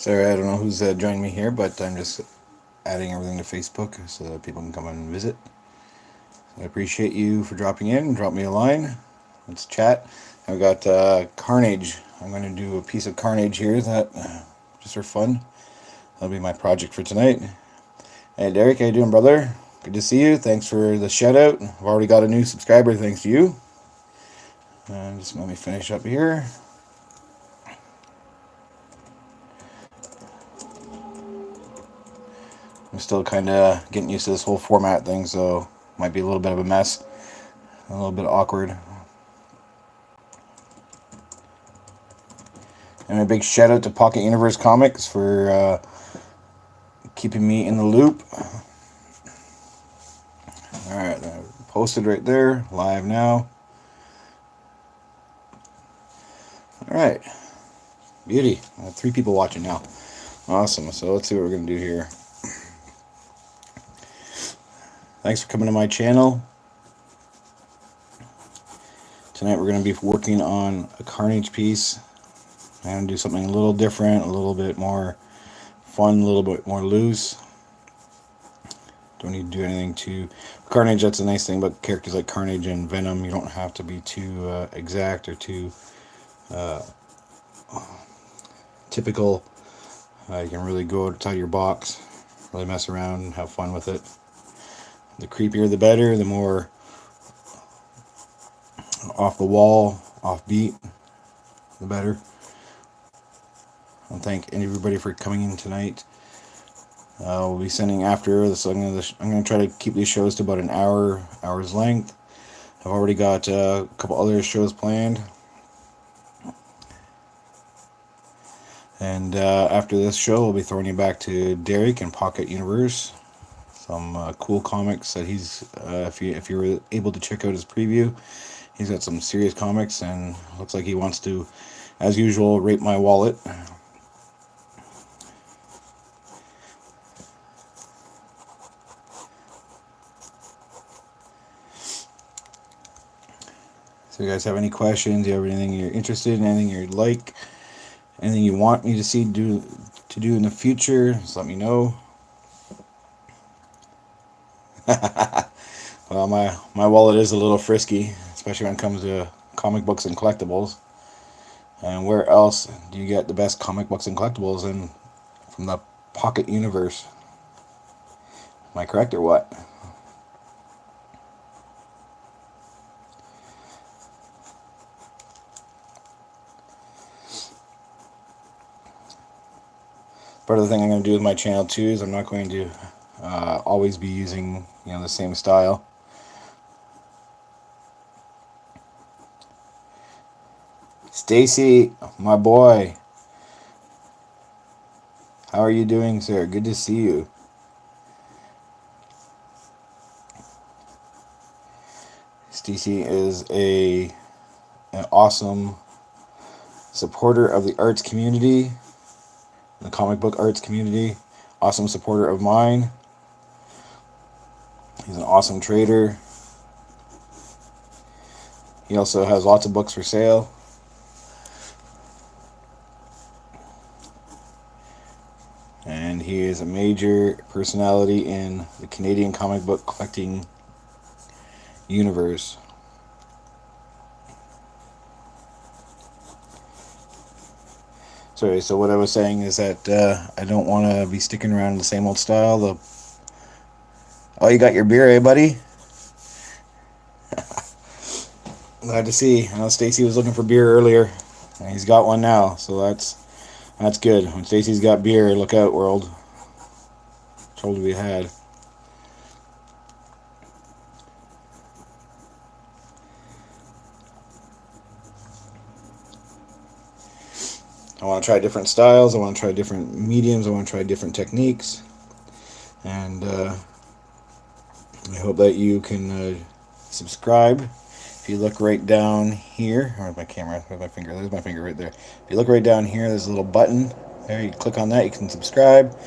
Sorry, I don't know who's joined me here, but I'm just adding everything to Facebook so that people can come and visit. I appreciate you for dropping in. Drop me a line. Let's chat. I've got Carnage. I'm going to do a piece of Carnage here that just for fun. That'll be my project for tonight. Hey, Derek, how you doing, brother? Good to see you. Thanks for the shout out. I've already got a new subscriber thanks to you. Just let me finish up here. I'm still kind of getting used to this whole format thing, so might be a little bit of a mess, a little bit awkward. And a big shout out to Pocket Universe Comics for keeping me in the loop. Alright, posted right there, live now. Alright, beauty. I have 3 people watching now. Awesome, so let's see what we're going to do here. Thanks for coming to my channel. Tonight we're going to be working on a Carnage piece. I'm going to do something a little different, a little bit more fun, a little bit more loose. Don't need to do anything too... Carnage, that's a nice thing about characters like Carnage and Venom. You don't have to be too exact or too typical. You can really go outside your box, really mess around and have fun with it. The creepier the better, the more off the wall, off beat, the better. I thank everybody for coming in tonight. We'll be sending after this. I'm gonna try to keep these shows to about an hour's length. I've already got a couple other shows planned, and after this show, we'll be throwing you back to Derek and Pocket Universe. Some cool comics that he's if you were able to check out his preview, he's got some serious comics, and looks like he wants to, as usual, rape my wallet. So you guys have any questions? Do you have anything you're interested in? Anything you'd like? Anything you want me to see do in the future? Just let me know. Well, my wallet is a little frisky, especially when it comes to comic books and collectibles. And where else do you get the best comic books and collectibles than from the Pocket Universe? Am I correct or what? Part of the thing I'm going to do with my channel too is I'm not going to always be using the same style. Stacy, my boy, how are you doing, sir? Good to see you. Stacy is an awesome supporter of the arts community, the comic book arts community. Awesome supporter of mine. He's an awesome trader. He also has lots of books for sale. And he is a major personality in the Canadian comic book collecting universe. Sorry, so what I was saying is that I don't want to be sticking around in the same old style. Oh, you got your beer, eh, buddy? Glad to see. I know Stacy was looking for beer earlier, and he's got one now, so that's good. When Stacy's got beer, look out, world. Told we had. I want to try different styles. I want to try different mediums. I want to try different techniques. And I hope that you can subscribe. If you look right down here, where's my camera? Where's my finger? There's my finger right there. If you look right down here, there's a little button. There, you click on that, you can subscribe.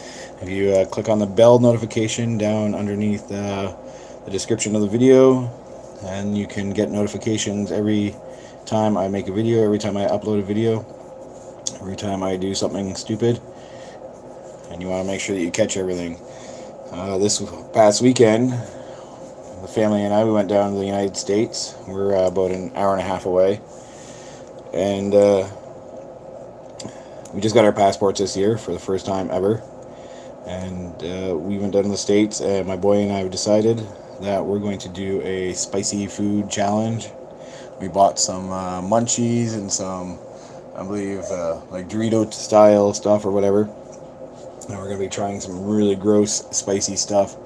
If you click on the bell notification down underneath the description of the video, and you can get notifications every time I make a video, every time I upload a video, every time I do something stupid. and you want to make sure that you catch everything. This past weekend, the family and I, we went down to the United States. We're about an hour and a half away, and we just got our passports this year for the first time ever. And we went down to the States, and my boy and I decided that we're going to do a spicy food challenge. We bought some munchies and some, I believe, like Dorito style stuff or whatever. And we're going to be trying some really gross, spicy stuff.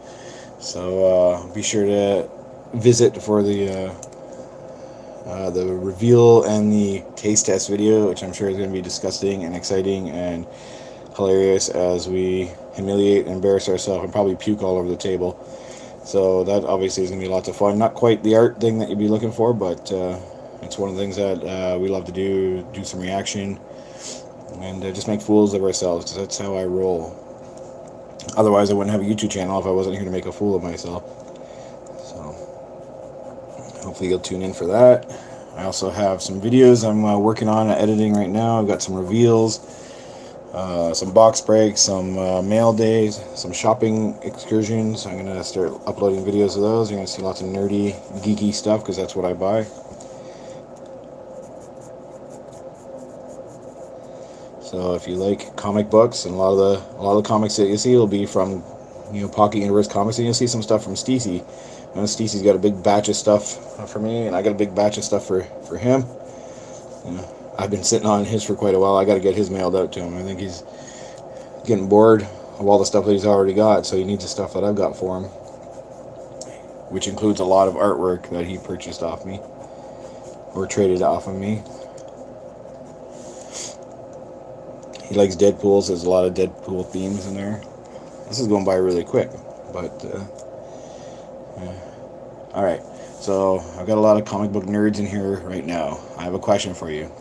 So be sure to visit for the reveal and the taste test video, which I'm sure is going to be disgusting and exciting and hilarious as we humiliate and embarrass ourselves and probably puke all over the table. So that obviously is going to be lots of fun. Not quite the art thing that you'd be looking for, but it's one of the things that we love to do some reaction, and just make fools of ourselves, because that's how I roll. Otherwise, I wouldn't have a YouTube channel if I wasn't here to make a fool of myself. So hopefully you'll tune in for that. I also have some videos I'm working on editing right now. I've got some reveals, some box breaks, some mail days, some shopping excursions. I'm going to start uploading videos of those. You're going to see lots of nerdy, geeky stuff, because that's what I buy. So if you like comic books, and a lot of the comics that you see will be from, Pocket Universe Comics, and you'll see some stuff from Stacey. Stacey's got a big batch of stuff for me, and I got a big batch of stuff for him. I've been sitting on his for quite a while. I got to get his mailed out to him. I think he's getting bored of all the stuff that he's already got, so he needs the stuff that I've got for him, which includes a lot of artwork that he purchased off me or traded off of me. He likes Deadpool, so there's a lot of Deadpool themes in there. This is going by really quick, but alright, so I've got a lot of comic book nerds in here right now. I have a question for you.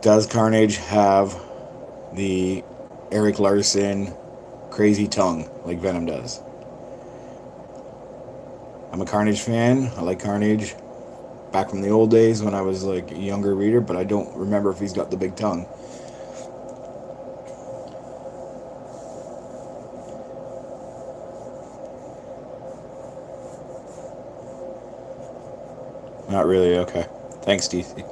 Does Carnage have the Erik Larsen crazy tongue like Venom does? I'm a Carnage fan. I like Carnage back from the old days when I was like a younger reader, but I don't remember if he's got the big tongue. Not really, okay. Thanks, DC.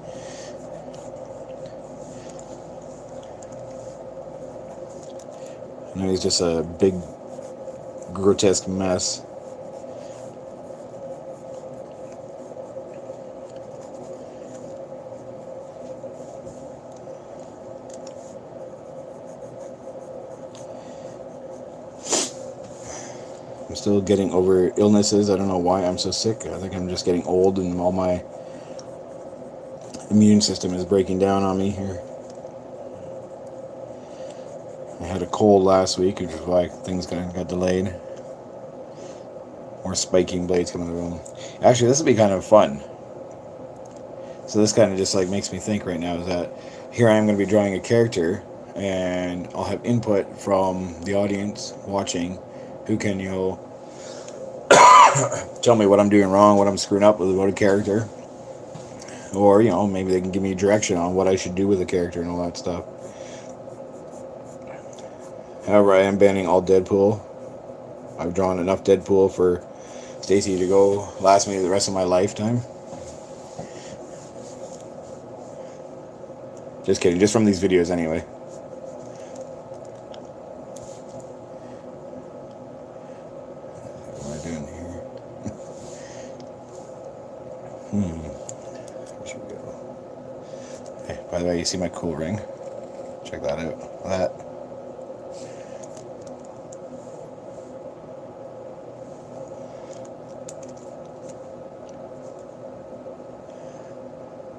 I know he's just a big, grotesque mess. I'm still getting over illnesses. I don't know why I'm so sick. I think I'm just getting old and all my immune system is breaking down on me here. I had a cold last week, which is why things got delayed. More spiking blades coming in the room. Actually, this will be kind of fun. So this kind of just like makes me think right now is that here I am going to be drawing a character, and I'll have input from the audience watching, who can, tell me what I'm doing wrong, what I'm screwing up with about a character. Or, maybe they can give me direction on what I should do with the character and all that stuff. However, I am banning all Deadpool. I've drawn enough Deadpool for Stacey to last me the rest of my lifetime. Just kidding, just from these videos anyway. What am I doing here? Where should we go? Hey, by the way, you see my cool ring? Check that out. That.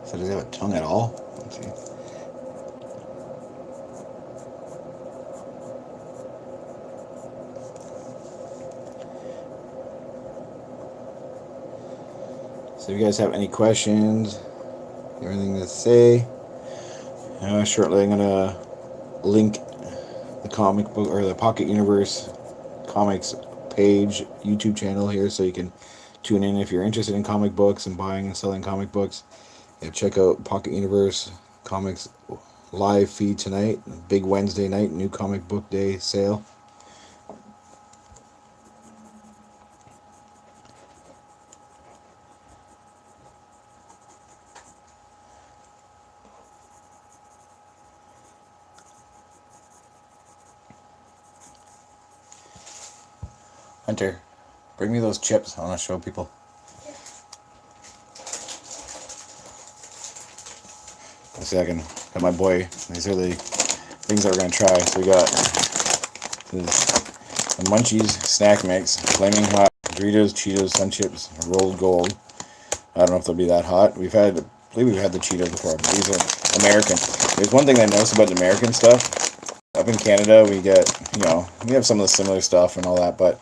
So does he have a tongue at all? Let's see. So if you guys have any questions, anything to say, shortly I'm going to link the comic book or the Pocket Universe Comics page YouTube channel here, so you can tune in if you're interested in comic books and buying and selling comic books. Yeah, check out Pocket Universe Comics live feed tonight. Big Wednesday night, New Comic Book Day sale. Hunter, bring me those chips. I want to show people. Let's see, I can got my boy. These are the things that we're gonna try. So we got the Munchies snack mix, flaming hot Doritos, Cheetos, Sun Chips, rolled gold. I don't know if they'll be that hot. I believe we've had the Cheetos before, but these are American. There's one thing that I noticed about the American stuff. Up in Canada, we have some of the similar stuff and all that, but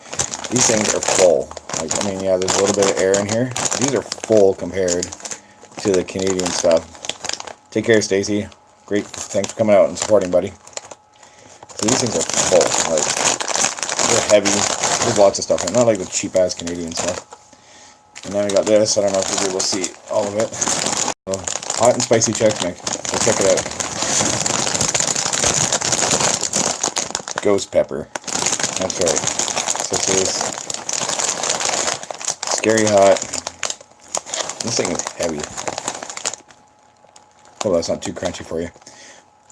these things are full. Like, I mean, yeah, there's a little bit of air in here. These are full compared to the Canadian stuff. Take care, Stacy. Great. Thanks for coming out and supporting, buddy. So these things are full. Like, they're heavy. There's lots of stuff in it. Not like the cheap-ass Canadian stuff. And then we got this. I don't know if you'll be able to see all of it. So, hot and spicy Chex Mix. Let's check it out. Ghost pepper. That's right. So this is scary hot. This thing is heavy. Oh, that's not too crunchy for you.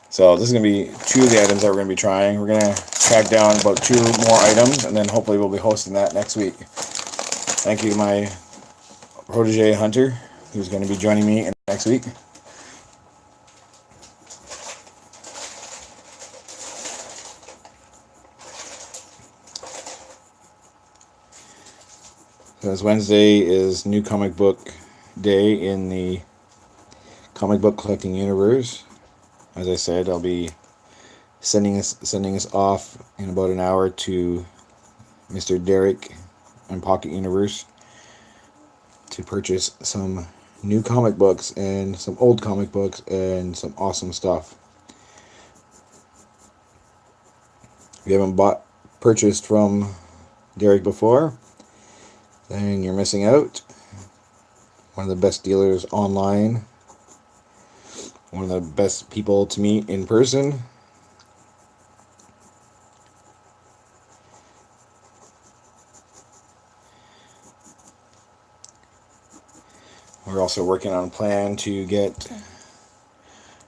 So this is going to be 2 of the items that we're going to be trying. We're going to track down about 2 more items, and then hopefully we'll be hosting that next week. Thank you to my protege Hunter, who's going to be joining me next week. So this Wednesday is New Comic Book Day in the comic book collecting universe. As I said, I'll be sending us off in about an hour to Mr. Derek and Pocket Universe to purchase some new comic books and some old comic books and some awesome stuff. If you haven't purchased from Derek before, then you're missing out. One of the best dealers online. One of the best people to meet in person. We're also working on a plan to get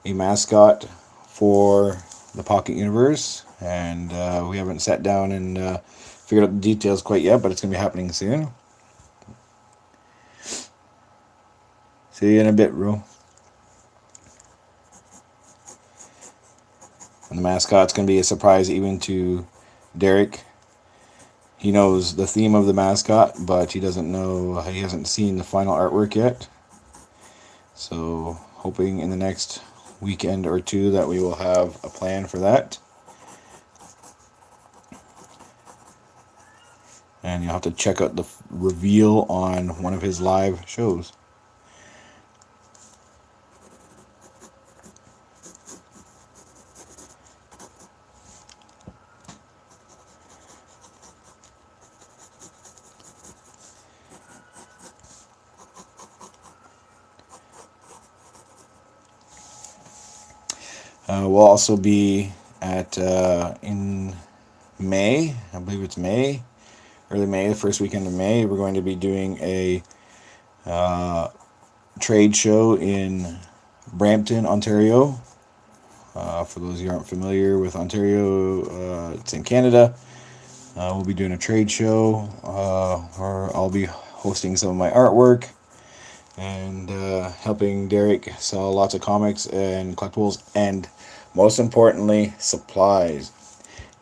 a mascot for the Pocket Universe, and we haven't sat down and figured out the details quite yet, but it's going to be happening soon. See you in a bit, bro. And the mascot's going to be a surprise even to Derek. He knows the theme of the mascot, but he hasn't seen the final artwork yet. So, hoping in the next weekend or 2 that we will have a plan for that. And you'll have to check out the reveal on one of his live shows. We'll also be at in May, I believe it's May, early May, the first weekend of May. We're going to be doing a trade show in Brampton, Ontario. For those who aren't familiar with Ontario, it's in Canada. We'll be doing a trade show where I'll be hosting some of my artwork and helping Derek sell lots of comics and collectibles, and most importantly, supplies.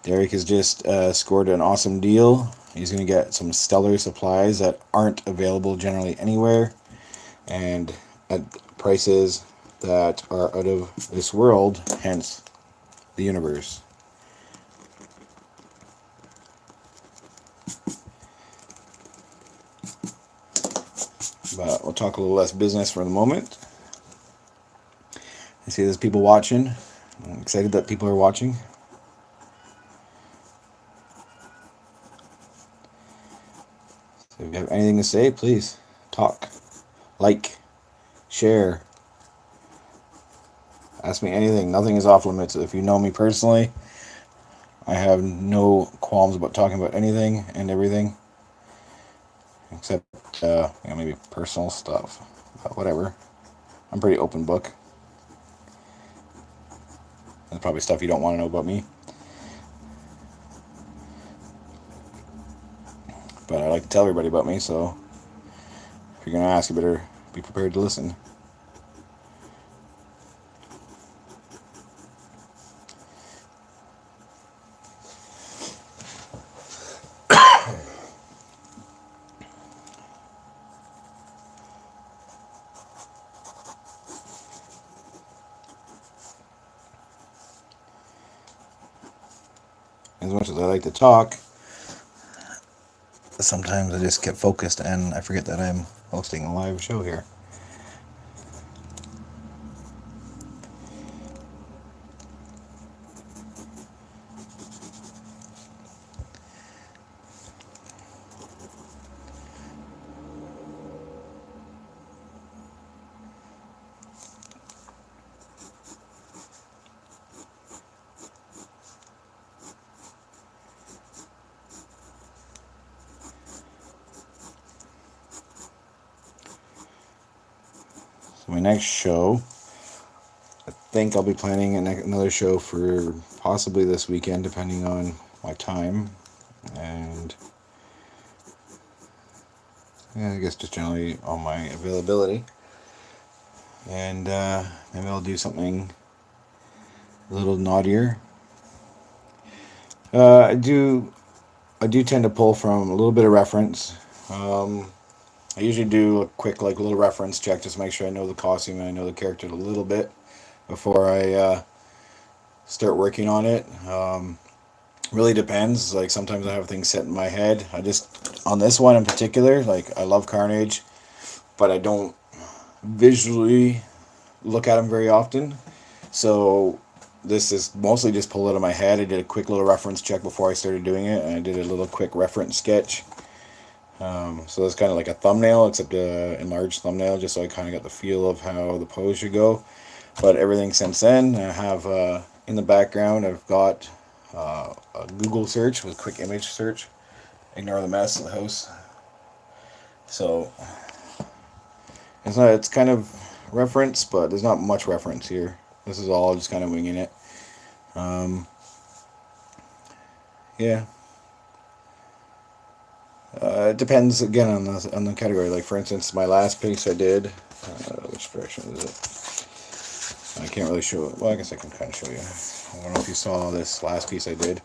Derek has just scored an awesome deal. He's going to get some stellar supplies that aren't available generally anywhere, and at prices that are out of this world, hence the universe. But we'll talk a little less business for the moment. I see there's people watching. I'm excited that people are watching. So if you have anything to say, please talk, like, share, Ask me anything. Nothing is off limits. If you know me personally, I have no qualms about talking about anything and everything, except maybe personal stuff. But whatever. I'm pretty open book. There's probably stuff you don't want to know about me. But I like to tell everybody about me, so if you're going to ask, you better be prepared to listen. As much as I like to talk, sometimes I just get focused and I forget that I'm hosting a live show here. My next show, I think I'll be planning another show for possibly this weekend, depending on my time, and yeah, I guess just generally on my availability. And maybe I'll do something a little naughtier. I do tend to pull from a little bit of reference. I usually do a quick little reference check just to make sure I know the costume and I know the character a little bit before I start working on it. Really depends. Like sometimes I have things set in my head. On this one in particular, I love Carnage, but I don't visually look at him very often. So this is mostly just pulled out of my head. I did a quick little reference check before I started doing it, and I did a little quick reference sketch. So that's kind of like a thumbnail, except an enlarged thumbnail, just so I kind of got the feel of how the pose should go. But everything since then, I have in the background, I've got a Google search with quick image search. Ignore the mess of the house. So it's kind of reference, but there's not much reference here. This is all just kind of winging it. Yeah. It depends again on the category. Like for instance, my last piece I did. Which direction is it? I can't really show it. Well, I guess I can kind of show you. I don't know if you saw this last piece I did.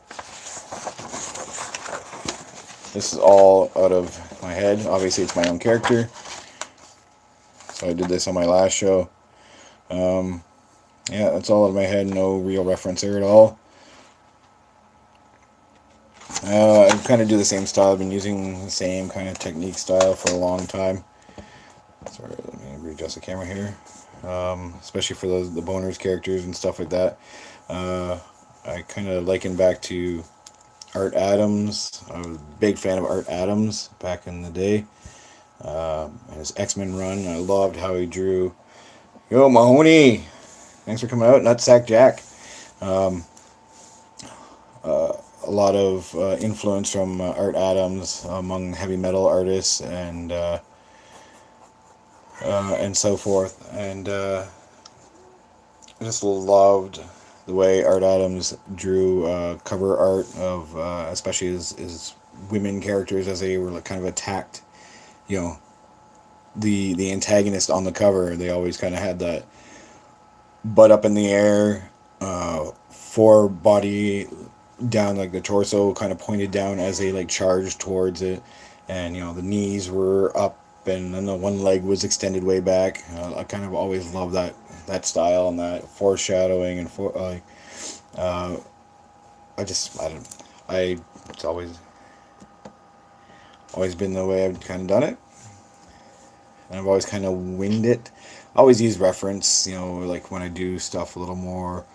This is all out of my head. Obviously, it's my own character. So I did this on my last show. Yeah, that's all out of my head. No real reference there at all. I kind of do the same style. I've been using the same kind of technique style for a long time. Sorry, let me readjust the camera here. Especially for the boners characters and stuff like that. I kind of liken back to Art Adams. I was a big fan of Art Adams back in the day. And his X-Men run. I loved how he drew. Yo, Mahoney! Thanks for coming out. Nutsack Jack. A lot of influence from Art Adams among heavy metal artists and so forth. And I just loved the way Art Adams drew cover art of especially his women characters as they were kind of attacked. You know, the antagonist on the cover. They always kind of had that butt up in the air, fore body down, like the torso kind of pointed down as they charged towards it, and the knees were up and then the one leg was extended way back. I kind of always loved that style and that foreshadowing and it's always been the way I've kind of done it, and I've always kind of winged it. I always use reference, like when I do stuff a little more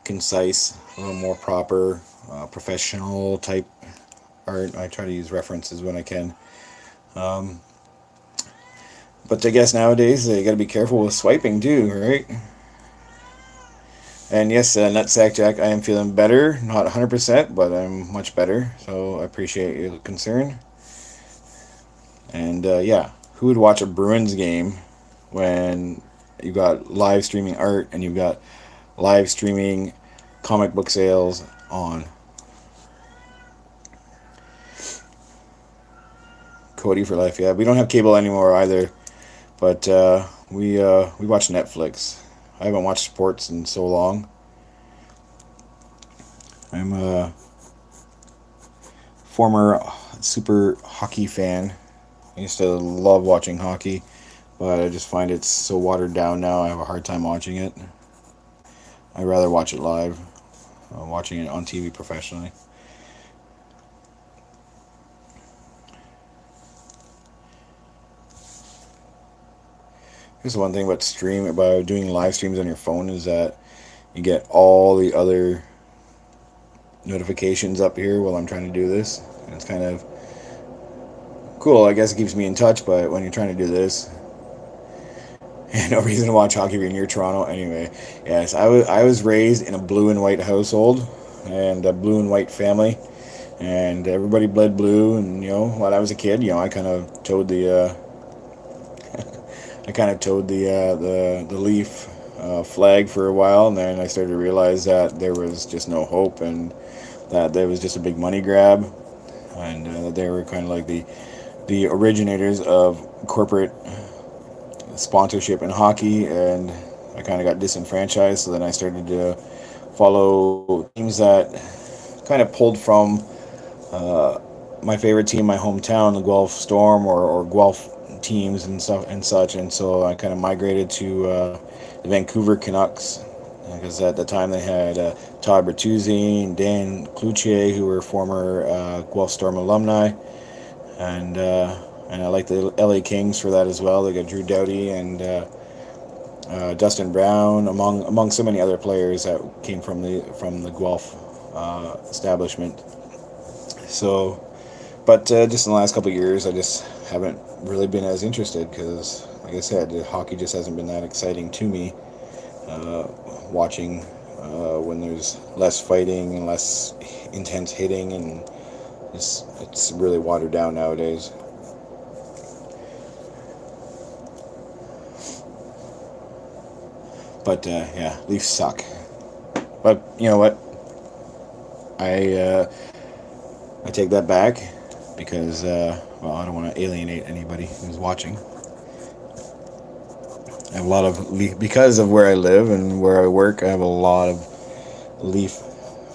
concise, a little more proper, professional type art. I try to use references when I can. But I guess nowadays you got to be careful with swiping too, right? And yes, Nutsack Jack, I am feeling better. Not 100%, but I'm much better. So I appreciate your concern. And yeah, who would watch a Bruins game when you got live streaming art and you've got live streaming comic book sales on? Cody for life. Yeah, we don't have cable anymore either, but we watch Netflix. I haven't watched sports in so long. I'm a former super hockey fan. I used to love watching hockey, but I just find it's so watered down now. I have a hard time watching it. I'd rather watch it live, watching it on TV professionally. Here's one thing about doing live streams on your phone is that you get all the other notifications up here while I'm trying to do this. And it's kind of cool. I guess it keeps me in touch, but when you're trying to do this, no reason to watch hockey if you're near Toronto. Anyway, yes, I was raised in a blue and white household and a blue and white family, and everybody bled blue. And while I was a kid, I kind of towed the the Leaf flag for a while, and then I started to realize that there was just no hope, and that there was just a big money grab, and that they were kind of like the originators of corporate sponsorship in hockey, and I kind of got disenfranchised. So then I started to follow teams that kind of pulled from my favorite team, my hometown, the Guelph Storm, or Guelph teams and stuff and such. And so I kind of migrated to the Vancouver Canucks, because at the time they had Todd Bertuzzi and Dan Cloutier, who were former Guelph Storm alumni, and I like the LA Kings for that as well. They got Drew Doughty and Dustin Brown, among so many other players that came from the Guelph establishment. So, but just in the last couple of years, I just haven't really been as interested because, like I said, hockey just hasn't been that exciting to me. Watching when there's less fighting and less intense hitting, and it's really watered down nowadays. But yeah, Leafs suck. But you know what? I take that back because well, I don't want to alienate anybody who's watching. I have a lot of because of where I live and where I work. I have a lot of Leaf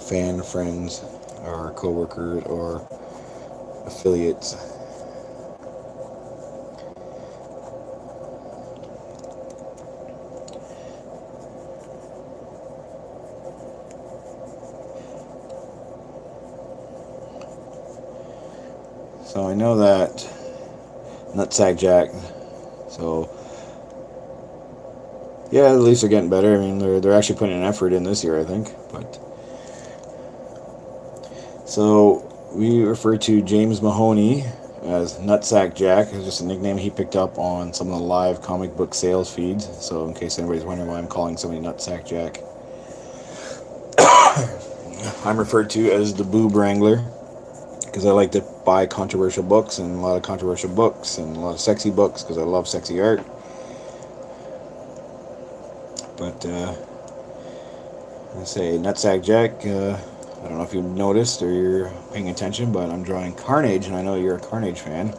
fan friends or coworkers or affiliates. So I know that Nutsack Jack. So yeah, the Leafs are getting better. I mean, they're actually putting an effort in this year, I think. But so we refer to James Mahoney as Nutsack Jack. It's just a nickname he picked up on some of the live comic book sales feeds. So in case anybody's wondering why I'm calling somebody Nutsack Jack, I'm referred to as the Boob Wrangler because I like to buy controversial books, and a lot of controversial books and a lot of sexy books because I love sexy art. But I say Nutsack Jack. I don't know if you've noticed or you're paying attention, but I'm drawing Carnage, and I know you're a Carnage fan.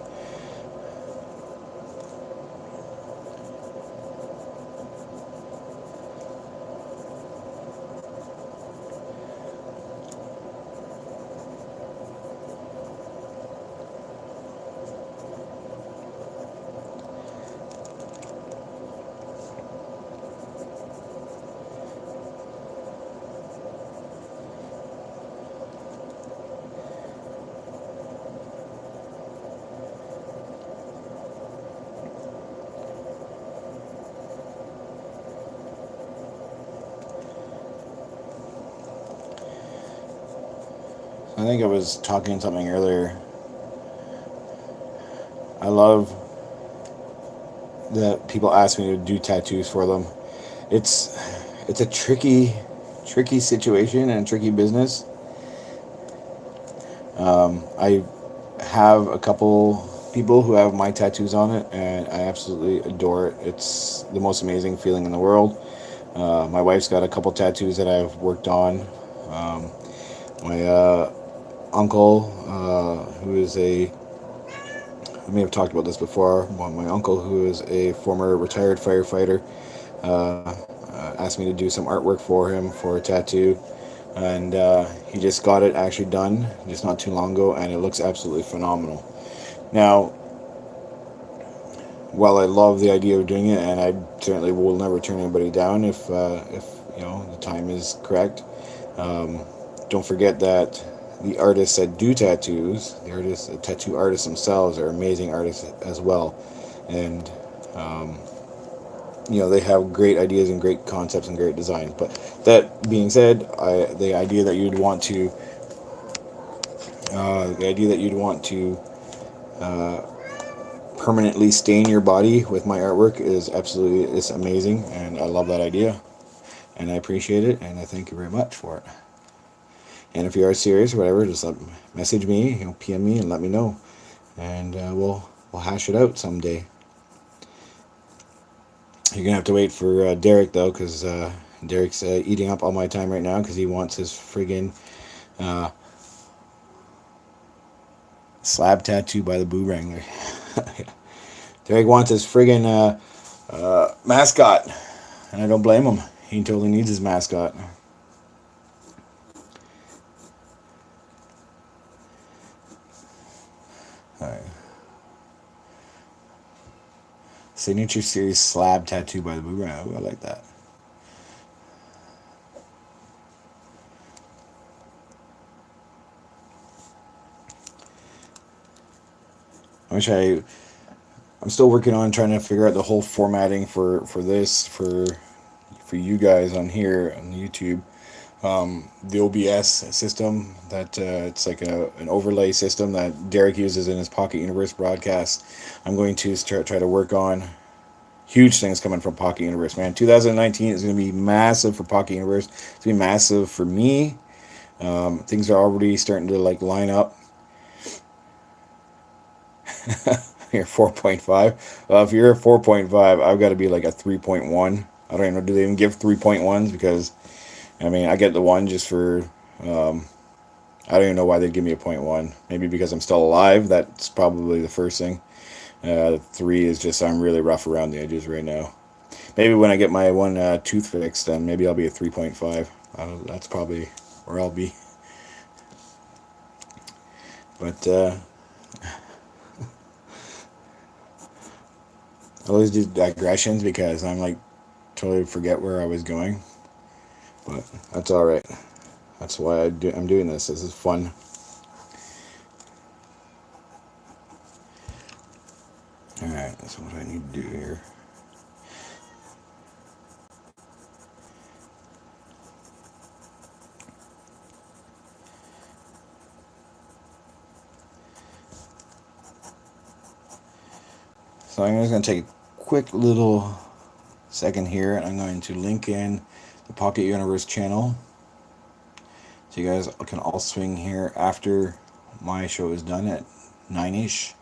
I think I was talking something earlier. I love that people ask me to do tattoos for them. It's it's a tricky tricky situation and tricky business. I have a couple people who have my tattoos on it, and I absolutely adore it. It's the most amazing feeling in the world. My wife's got a couple tattoos that I've worked on. Um, my uncle, who is a, I may have talked about this before, but my uncle, who is a former retired firefighter, asked me to do some artwork for him for a tattoo. And he just got it actually done just not too long ago, and it looks absolutely phenomenal. Now, while I love the idea of doing it, and I certainly will never turn anybody down if the time is correct. Um, don't forget that the artists that do tattoos, the tattoo artists themselves, are amazing artists as well, and um, they have great ideas and great concepts and great designs. But that being said, the idea that you'd want to uh, permanently stain your body with my artwork is absolutely, it's amazing, and I love that idea, and I appreciate it, and I thank you very much for it. And if you are serious or whatever, just message me, PM me, and let me know, and we'll hash it out someday. You're gonna have to wait for Derek though, because Derek's eating up all my time right now because he wants his friggin' uh, slab tattoo by the Boo Wrangler. Derek wants his friggin' mascot, and I don't blame him. He totally needs his mascot. Alright. Signature Series slab tattoo by the Boo Wrangler. I like that. I'm still working on trying to figure out the whole formatting for this for you guys on here on YouTube. The OBS system that it's like an overlay system that Derek uses in his Pocket Universe broadcast. I'm going to try to work on. Huge things coming from Pocket Universe, man. 2019 is going to be massive for Pocket Universe. It's going to be massive for me. Things are already starting to line up. You're 4.5. Well, if you're a 4.5, I've got to be like a 3.1. I don't even know. Do they even give 3.1s? Because, I mean, I get the one just for. I don't even know why they'd give me a 0.1. Maybe because I'm still alive. That's probably the first thing. 3 is just I'm really rough around the edges right now. Maybe when I get my one tooth fixed, then maybe I'll be a 3.5. That's probably where I'll be. But I always do digressions because I'm totally forget where I was going. But that's all right. That's why I'm doing this. This is fun. All right, that's what I need to do here. So I'm just going to take a quick little second here, and I'm going to link in the Pocket Universe channel, so you guys can all swing here after my show is done at 9ish.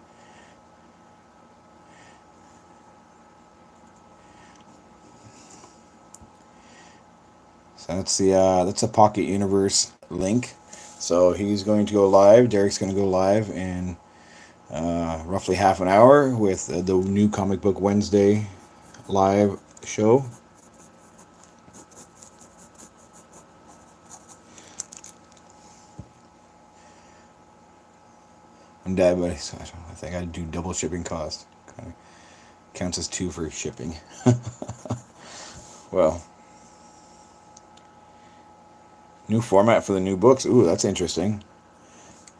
So that's the Pocket Universe link. So he's going to go live. Derek's going to go live in roughly half an hour with the new Comic Book Wednesday live show. I'm dead, but I think I do double shipping cost. Kind of counts as 2 for shipping. Well, new format for the new books. Ooh, that's interesting.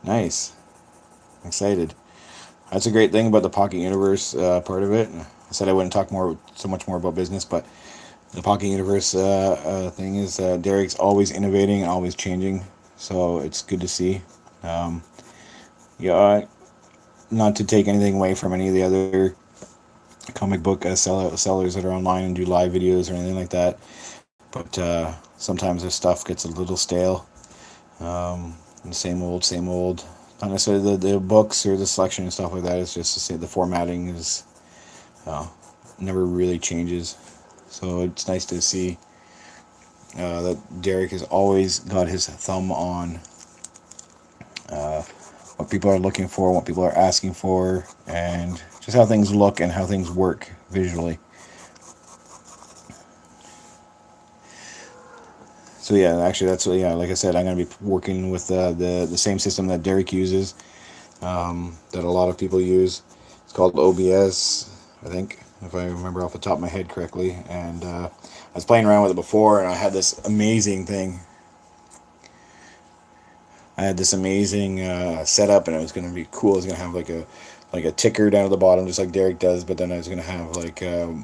Nice. Excited. That's a great thing about the Pocket Universe part of it. I said I wouldn't talk so much more about business, but the Pocket Universe thing is Derek's always innovating and always changing, so it's good to see. Not to take anything away from any of the other comic book sellers that are online and do live videos or anything like that, but sometimes their stuff gets a little stale. The same old, same old. Not necessarily the books or the selection and stuff like that. It's just to say the formatting is never really changes. So it's nice to see that Derek has always got his thumb on what people are looking for, what people are asking for, and just how things look and how things work visually. So yeah, actually that's like I said, I'm going to be working with the same system that Derek uses, that a lot of people use. It's called OBS, I think, if I remember off the top of my head correctly. And I was playing around with it before, and I had this amazing thing. I had this amazing setup, and it was going to be cool. I was going to have like a ticker down at the bottom, just like Derek does. But then I was going to have like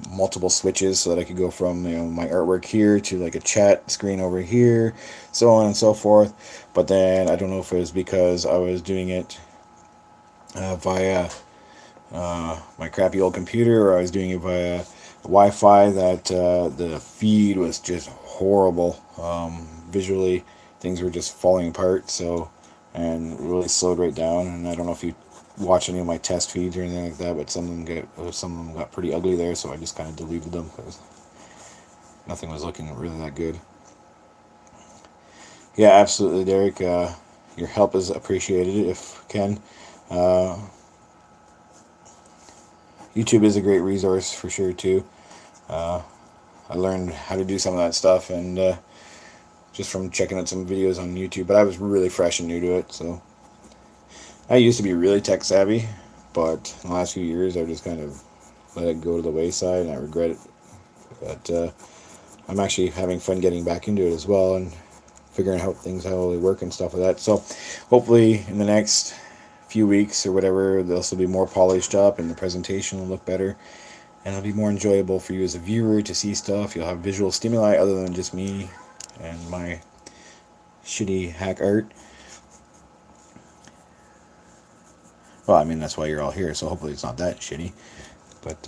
multiple switches, so that I could go from my artwork here to like a chat screen over here, so on and so forth. But then I don't know if it was because I was doing it via my crappy old computer, or I was doing it via Wi-Fi, that the feed was just horrible. Visually, things were just falling apart. So, and really slowed right down. And I don't know if you watch any of my test feeds or anything like that, but some of them got pretty ugly there. So I just kind of deleted them because nothing was looking really that good. Yeah, absolutely, Derek. Your help is appreciated if can. YouTube is a great resource for sure too. I learned how to do some of that stuff, and just from checking out some videos on YouTube. But I was really fresh and new to it, so I used to be really tech savvy, but in the last few years I've just kind of let it go to the wayside, and I regret it. But I'm actually having fun getting back into it as well, and figuring out things how they work and stuff like that. So hopefully in the next few weeks or whatever, this will be more polished up, and the presentation will look better, and it'll be more enjoyable for you as a viewer to see stuff. You'll have visual stimuli other than just me and my shitty hack art. Well, I mean, that's why you're all here, so hopefully it's not that shitty. But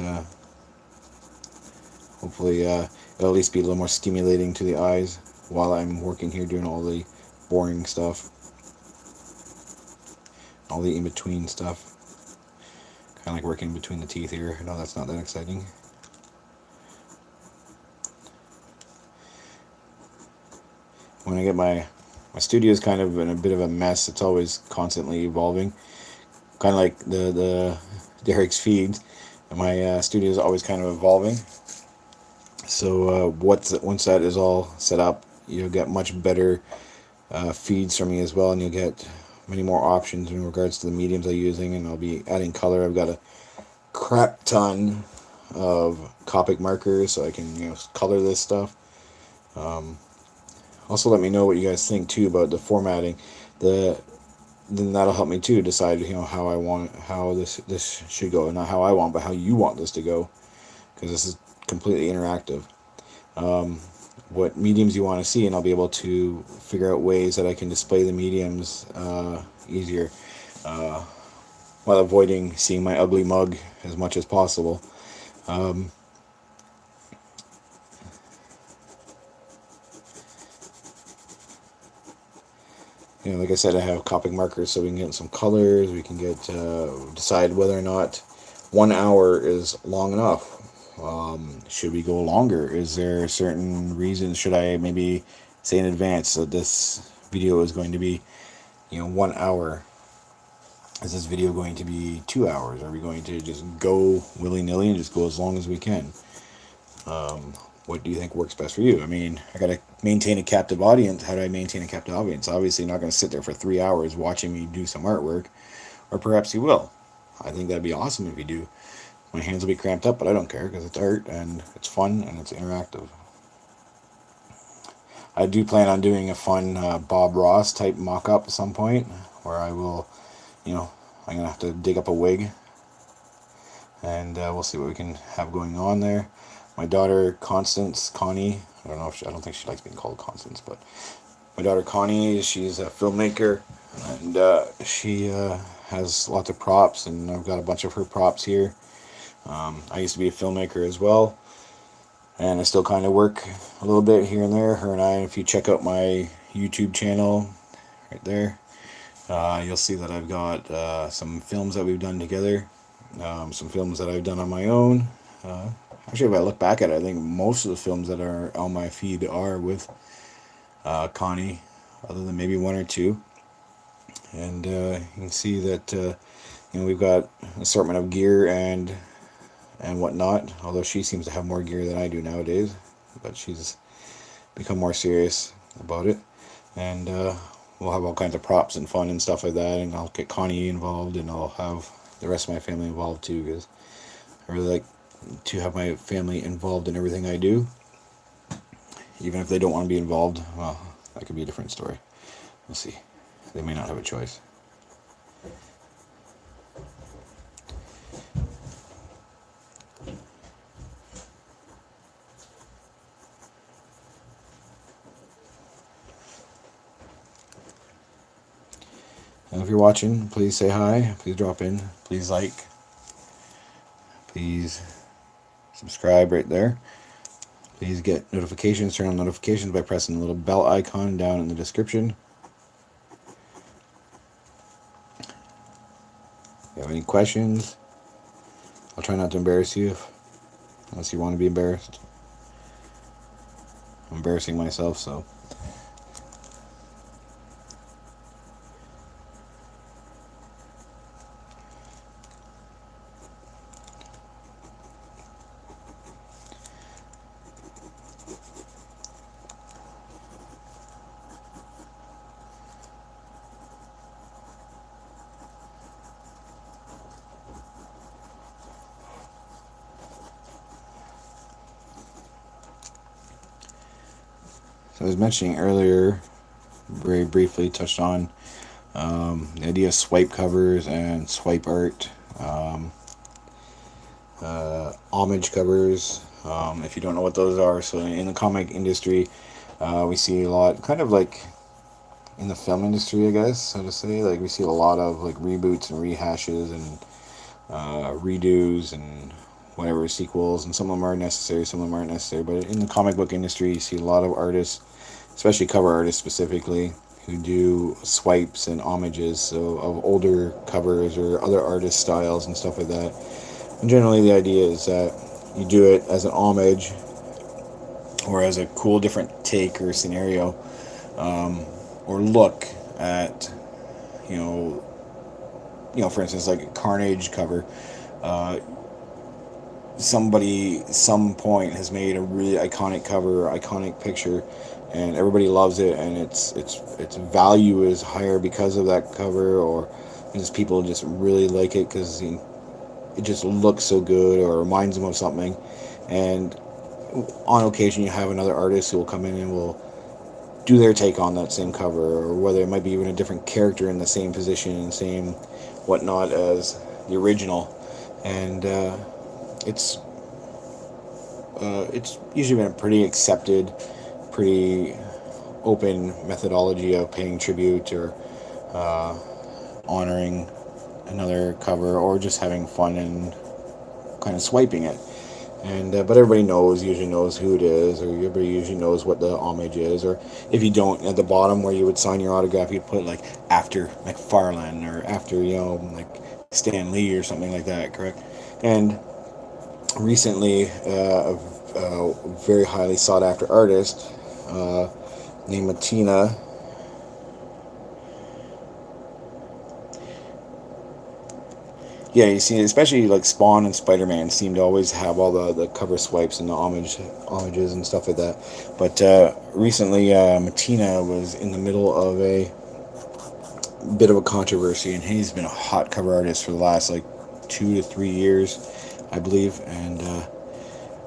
hopefully it'll at least be a little more stimulating to the eyes while I'm working here doing all the boring stuff, all the in-between stuff. Kind of like working between the teeth here. I know that's not that exciting. When I get my studio is kind of in a bit of a mess. It's always constantly evolving. Kind of like the Derek's feed. My studio is always kind of evolving. So once that is all set up, you'll get much better feeds from me as well, and you'll get many more options in regards to the mediums I'm using, and I'll be adding color. I've got a crap ton of Copic markers, so I can color this stuff. Also, let me know what you guys think too about the formatting. Then that'll help me too decide how this should go, not how I want, but how you want this to go, because this is completely interactive. What mediums you want to see, and I'll be able to figure out ways that I can display the mediums easier, while avoiding seeing my ugly mug as much as possible. Like I said, I have Copic markers, so we can get some colors. We can get decide whether or not 1 hour is long enough. Should we go longer? Is there certain reasons? Should I maybe say in advance that this video is going to be 1 hour? Is this video going to be 2 hours? Are we going to just go willy-nilly and just go as long as we can? What do you think works best for you? I mean, I gotta maintain a captive audience. How do I maintain a captive audience? Obviously not gonna sit there for 3 hours watching me do some artwork, or perhaps you will. I think that'd be awesome if you do. My hands will be cramped up, but I don't care, because it's art and it's fun and it's interactive. I do plan on doing a fun Bob Ross type mock-up at some point, where I will, I'm gonna have to dig up a wig, and we'll see what we can have going on there. My daughter Connie, I don't think she likes being called Constance, but my daughter Connie, she's a filmmaker, and she has lots of props, and I've got a bunch of her props here. I used to be a filmmaker as well, And I still kind of work a little bit here and there. Her and I, if you check out my YouTube channel right there, you'll see that I've got some films that we've done together, some films that I've done on my own. Actually, if I look back at it, I think most of the films that are on my feed are with Connie, other than maybe one or two. And you can see that we've got an assortment of gear and whatnot. Although she seems to have more gear than I do nowadays, but she's become more serious about it. And we'll have all kinds of props and fun and stuff like that. And I'll get Connie involved, and I'll have the rest of my family involved too, because I really like to have my family involved in everything I do. Even if they don't want to be involved, well, that could be a different story. We'll see. They may not have a choice. And if you're watching, please say hi. Please drop in. Please like. Please subscribe right there. Please get notifications. Turn on notifications by pressing the little bell icon down in the description. If you have any questions, I'll try not to embarrass you unless you want to be embarrassed. I'm embarrassing myself, so. So I was mentioning earlier, very briefly touched on the idea of swipe covers and swipe art, homage covers. If you don't know what those are, so in the comic industry, we see a lot, kind of like in the film industry, I guess, so to say. Like we see a lot of like reboots and rehashes and redos and whatever sequels, and some of them are necessary, some of them aren't necessary. But in the comic book industry, you see a lot of artists, especially cover artists specifically, who do swipes and homages, so of older covers or other artist styles and stuff like that. And generally, the idea is that you do it as an homage or as a cool different take or scenario, or look at, for instance, like a Carnage cover. Somebody, some point, has made a really iconic cover, iconic picture, and everybody loves it, and its value is higher because of that cover, or just people just really like it because it just looks so good or reminds them of something. And on occasion, you have another artist who will come in and will do their take on that same cover, or whether it might be even a different character in the same position and same whatnot as the original. And it's usually been a pretty accepted, pretty open methodology of paying tribute or honoring another cover, or just having fun and kind of swiping it. And but everybody usually knows who it is, or everybody usually knows what the homage is. Or if you don't, at the bottom where you would sign your autograph, you'd put like after McFarlane, or after like Stan Lee or something like that, correct? And recently, a very highly sought after artist named Matina. Yeah, you see, especially like Spawn and Spider-Man seem to always have all the cover swipes and the homages and stuff like that. But recently, Matina was in the middle of a bit of a controversy, and he's been a hot cover artist for the last like 2 to 3 years, I believe. And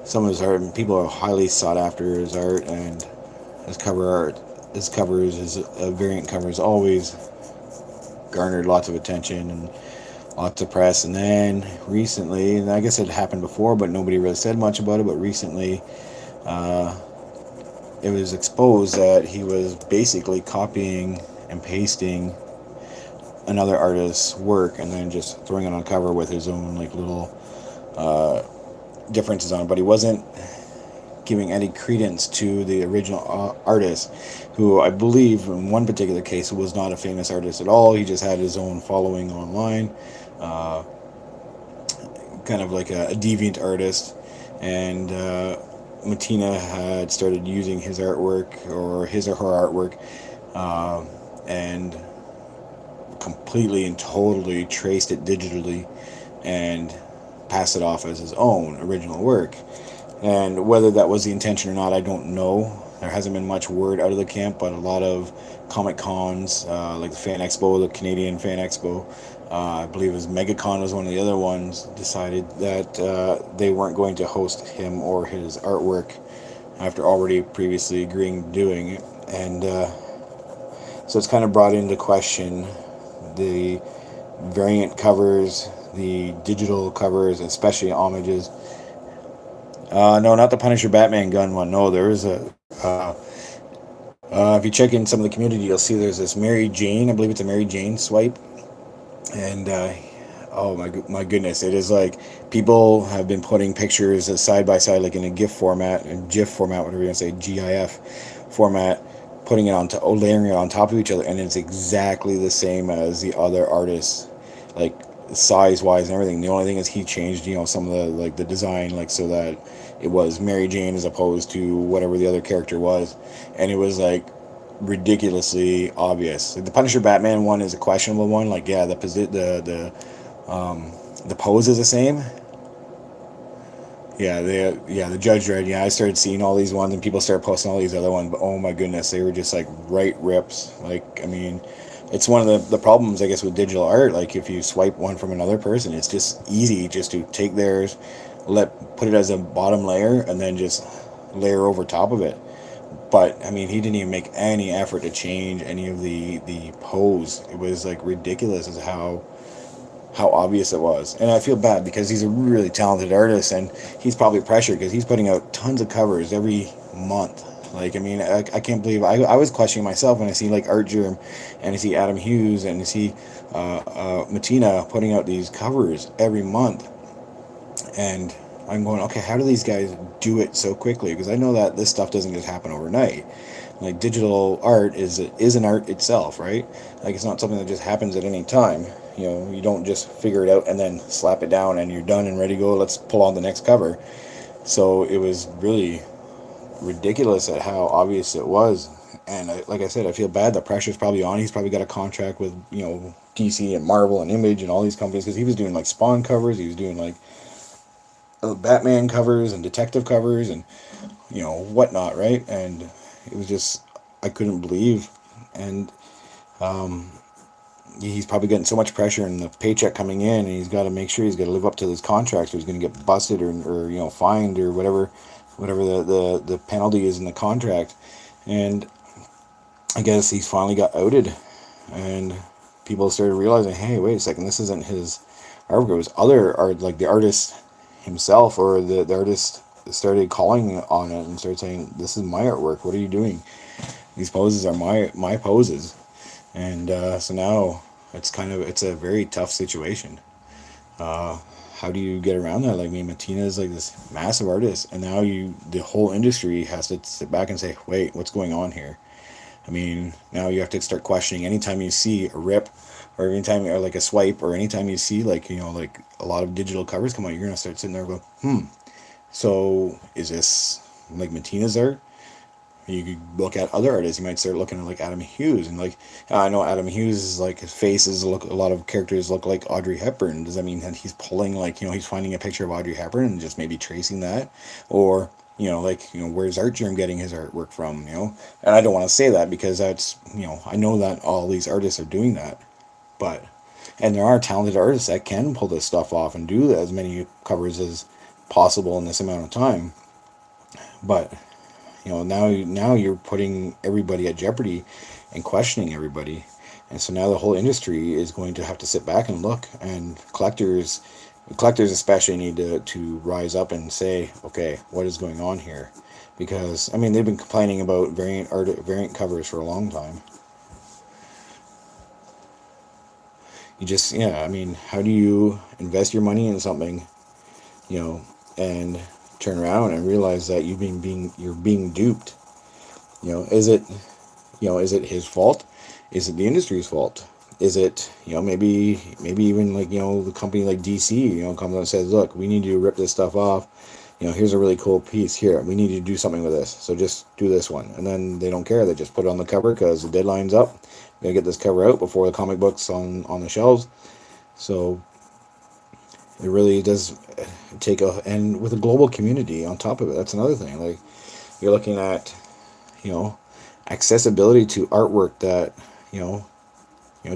some of his art, and people are highly sought after his art, and his covers, his variant covers always garnered lots of attention and lots of press. And then recently, and I guess it happened before, but nobody really said much about it, but recently it was exposed that he was basically copying and pasting another artist's work and then just throwing it on cover with his own like little differences on it. But he wasn't giving any credence to the original artist, who I believe in one particular case was not a famous artist at all. He just had his own following online, uh, kind of like a deviant artist, and Matina had started using his artwork or his or her artwork, uh, and completely and totally traced it digitally and passed it off as his own original work. And whether that was the intention or not, I don't know. There hasn't been much word out of the camp, but a lot of Comic Cons, like the Fan Expo, the Canadian Fan Expo, I believe it was MegaCon was one of the other ones, decided that they weren't going to host him or his artwork after already previously agreeing to doing it. And so it's kind of brought into question the variant covers, the digital covers, especially homages. No, not the Punisher Batman gun one. No, there is a. If you check in some of the community, you'll see there's this Mary Jane. I believe it's a Mary Jane swipe, and oh my goodness, it is like people have been putting pictures side by side, like in a GIF format and GIF format, whatever you want to say, GIF format, putting it on layering it on top of each other, and it's exactly the same as the other artists, like size wise and everything. The only thing is he changed, some of the like the design, like so that it was Mary Jane as opposed to whatever the other character was, and it was like ridiculously obvious. Like the Punisher Batman one is a questionable one. Like yeah, the pose is the same. Yeah, the Judge Dredd. Yeah, I started seeing all these ones, and people started posting all these other ones. But oh my goodness, they were just like right rips. Like I mean, it's one of the problems I guess with digital art. Like if you swipe one from another person, it's just easy just to take theirs, put it as a bottom layer, and then just layer over top of it. But I mean, he didn't even make any effort to change any of the pose. It was like ridiculous as how obvious it was. And I feel bad because he's a really talented artist, and he's probably pressured because he's putting out tons of covers every month. Like, I mean, I can't believe, I was questioning myself when I see like Artgerm, and I see Adam Hughes, and I see Matina putting out these covers every month. And I'm going, okay, how do these guys do it so quickly? Because I know that this stuff doesn't just happen overnight. Like digital art is an art itself, right? Like it's not something that just happens at any time. You don't just figure it out and then slap it down and you're done and ready to go. Let's pull on the next cover. So it was really ridiculous at how obvious it was. And like I said, I feel bad. The pressure's probably on. He's probably got a contract with DC and Marvel and Image and all these companies because he was doing like Spawn covers. He was doing like Batman covers and detective covers and whatnot, right? And it was just I couldn't believe. And he's probably getting so much pressure and the paycheck coming in, and he's got to make sure he's got to live up to his contract, or he's going to get busted or fined or whatever the penalty is in the contract. And I guess he's finally got outed, and people started realizing, hey, wait a second, this isn't his artwork. It was other art, like the artist himself, or the artist started calling on it and started saying, this is my artwork, what are you doing? These poses are my poses. And so now it's a very tough situation. How do you get around that? Like, I mean, Matina is like this massive artist, and now the whole industry has to sit back and say, wait, what's going on here? I mean, now you have to start questioning anytime you see a rip, or anytime, or like a swipe, or anytime you see like like a lot of digital covers come out, you're gonna start sitting there and go, so is this like Matina's art? You could look at other artists. You might start looking at like Adam Hughes, and like I know Adam Hughes is like his faces look. A lot of characters look like Audrey Hepburn. Does that mean that he's pulling like he's finding a picture of Audrey Hepburn and just maybe tracing that, or where's Artgerm getting his artwork from? And I don't want to say that because that's I know that all these artists are doing that, and there are talented artists that can pull this stuff off and do as many covers as possible in this amount of time, but. Now you're putting everybody at jeopardy and questioning everybody. And so now the whole industry is going to have to sit back and look, and collectors especially need to rise up and say, okay, what is going on here? Because, I mean, they've been complaining about variant covers for a long time. I mean, how do you invest your money in something, and turn around and realize that you're being duped. Is it is it his fault? Is it the industry's fault? Is it maybe even like the company like DC comes out and says, look, we need you to rip this stuff off. Here's a really cool piece here. We need you to do something with this. So just do this one. And then they don't care. They just put it on the cover because the deadline's up. We gotta get this cover out before the comic books on the shelves. So it really does and with a global community on top of it, that's another thing. Like, you're looking at, accessibility to artwork that,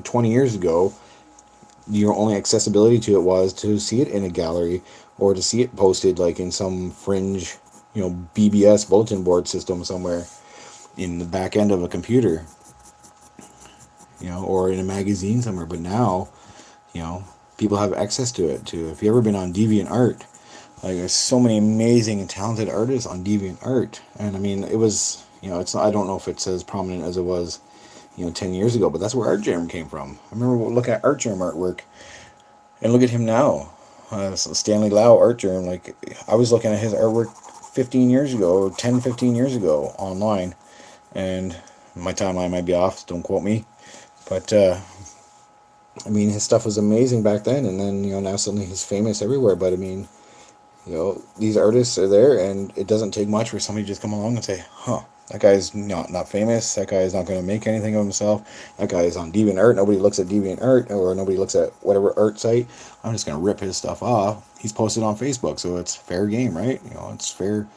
20 years ago, your only accessibility to it was to see it in a gallery or to see it posted like in some fringe, BBS bulletin board system somewhere in the back end of a computer, or in a magazine somewhere. But now, people have access to it too. If you've ever been on DeviantArt, like, there's so many amazing and talented artists on DeviantArt. And I mean, it was, it's not, I don't know if it's as prominent as it was, 10 years ago, but that's where Artgerm came from. I remember looking at Artgerm artwork, and look at him now. Stanley Lau, Artgerm, like, I was looking at his artwork 15 years ago, 10, 15 years ago online, and my timeline might be off, don't quote me, but, I mean, his stuff was amazing back then, and then, now suddenly he's famous everywhere. But I mean, these artists are there, and it doesn't take much for somebody to just come along and say, huh, that guy's not famous, that guy is not going to make anything of himself, that guy is on DeviantArt, nobody looks at DeviantArt, or nobody looks at whatever art site, I'm just going to rip his stuff off. He's posted on Facebook, so it's fair game, right? It's fair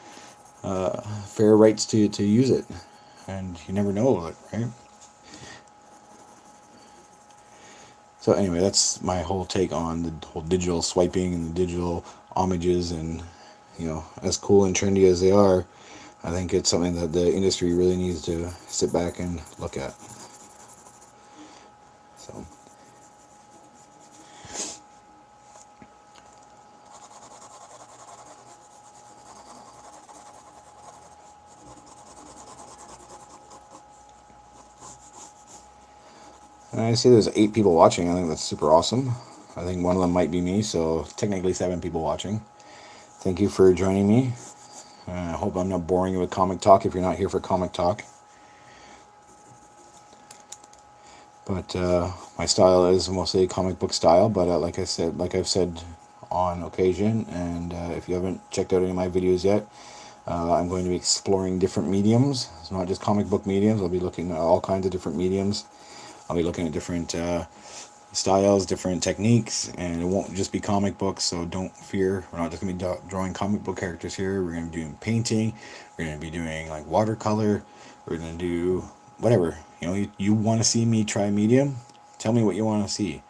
rights to use it, and you never know, right? So anyway, that's my whole take on the whole digital swiping and the digital homages, and as cool and trendy as they are, I think it's something that the industry really needs to sit back and look at. So and I see there's 8 people watching. I think that's super awesome. I think one of them might be me, so technically 7 people watching. Thank you for joining me. I hope I'm not boring you with comic talk if you're not here for comic talk. But my style is mostly comic book style, but like I've said on occasion, and if you haven't checked out any of my videos yet, I'm going to be exploring different mediums. It's not just comic book mediums. I'll be looking at all kinds of different mediums. I'll be looking at different styles, different techniques, and it won't just be comic books, so don't fear. We're not just going to be drawing comic book characters here. We're going to be doing painting. We're going to be doing like watercolor. We're going to do whatever. You want to see me try medium? Tell me what you want to see.